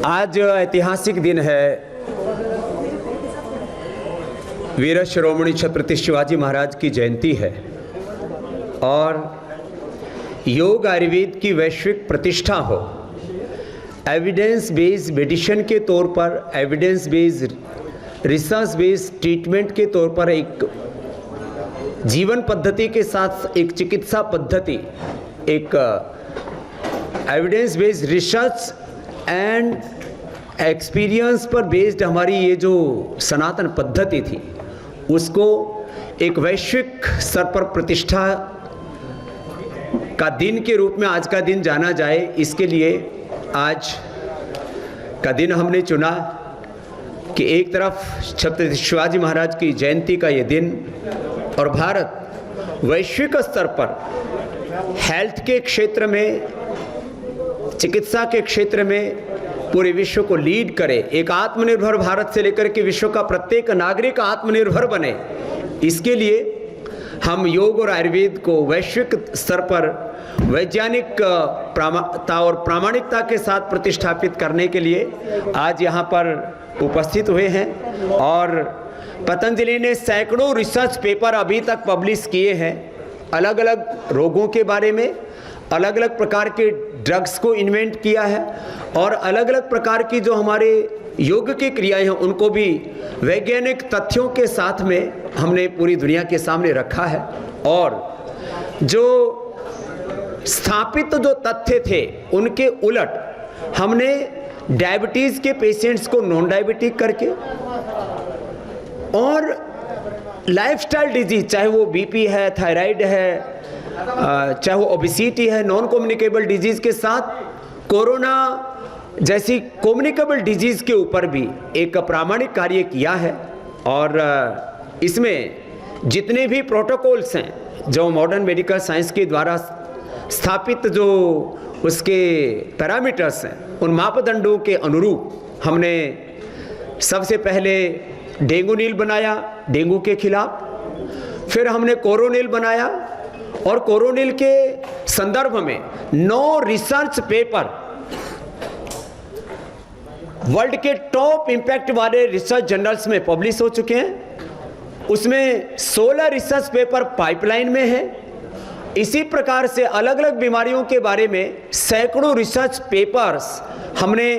आज ऐतिहासिक दिन है। वीर शिरोमणि छत्रपति शिवाजी महाराज की जयंती है और योग आयुर्वेद की वैश्विक प्रतिष्ठा हो, एविडेंस बेस्ड मेडिसिन के तौर पर, evidence based research based treatment के तौर पर एक जीवन पद्धति के साथ एक चिकित्सा पद्धति, एक evidence based research and experience पर बेस्ड हमारी ये जो सनातन पद्धति थी उसको एक वैश्विक स्तर पर प्रतिष्ठा का दिन के रूप में आज का दिन जाना जाए, इसके लिए आज का दिन हमने चुना कि एक तरफ छत्रपति शिवाजी महाराज की जयंती का ये दिन और भारत वैश्विक स्तर पर हेल्थ के क्षेत्र में, चिकित्सा के क्षेत्र में पूरे विश्व को लीड करे, एक आत्मनिर्भर भारत से लेकर के विश्व का प्रत्येक नागरिक आत्मनिर्भर बने। इसके लिए हम योग और आयुर्वेद को वैश्विक स्तर पर वैज्ञानिक और प्रामाणिकता के साथ प्रतिष्ठापित करने के लिए आज यहाँ पर उपस्थित हुए हैं। और पतंजलि ने सैकड़ों रिसर्च पेपर अभी तक पब्लिश किए हैं, अलग अलग रोगों के बारे में, अलग अलग प्रकार के ड्रग्स को इन्वेंट किया है और अलग अलग प्रकार की जो हमारे योग की क्रियाएं हैं उनको भी वैज्ञानिक तथ्यों के साथ में हमने पूरी दुनिया के सामने रखा है। और जो स्थापित जो तथ्य थे उनके उलट हमने डायबिटीज़ के पेशेंट्स को नॉन डायबिटिक करके और लाइफस्टाइल डिजीज, चाहे वो बीपी है, थायराइड है, चाहे वो ओबेसिटी है, नॉन कम्युनिकेबल डिजीज के साथ कोरोना जैसी कम्युनिकेबल डिजीज के ऊपर भी एक प्रामाणिक कार्य किया है। और इसमें जितने भी प्रोटोकॉल्स हैं जो मॉडर्न मेडिकल साइंस के द्वारा स्थापित, जो उसके पैरामीटर्स हैं, उन मापदंडों के अनुरूप हमने सबसे पहले डेंगू नील बनाया डेंगू के खिलाफ, फिर हमने कोरोनिल बनाया और कोरोनिल के संदर्भ में 9 रिसर्च पेपर वर्ल्ड के टॉप इंपैक्ट वाले रिसर्च जर्नल्स में पब्लिश हो चुके हैं। उसमें 16 रिसर्च पेपर पाइपलाइन में है। इसी प्रकार से अलग अलग बीमारियों के बारे में सैकड़ों रिसर्च पेपर्स हमने